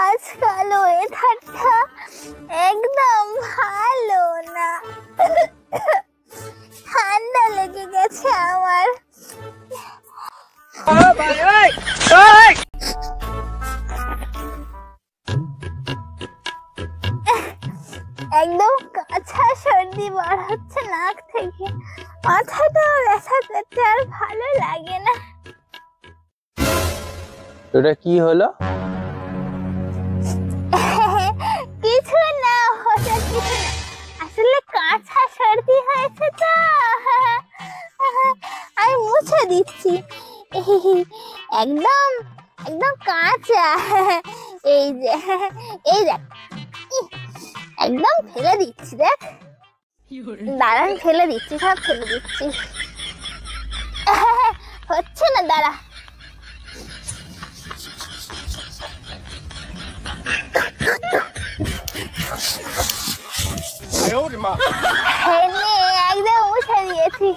আজকাল ওয়েদারটা একদম ভালো না, ঠান্ডা লেগে গেছে আমার। একদম কাঁচা সর্দি বার হচ্ছে নাক থেকে, মাথাটাও ব্যথা করতে, আর ভালো লাগে না। এটা কি হলো? কিছু না, হঠাৎ কিছু না, আসলে কাঁচা সর্দি হয়েছে তো, আমি মুছে দিচ্ছি। একদম একদম কাঁচা, এই যে এই দেখ, একদম ফেলে দিচ্ছি, দেখ দাঁড়ান, ফেলে দিচ্ছি, সব ফেলে দিচ্ছি। হচ্ছে না, দাঁড়া। একদম মুছে দিয়েছি।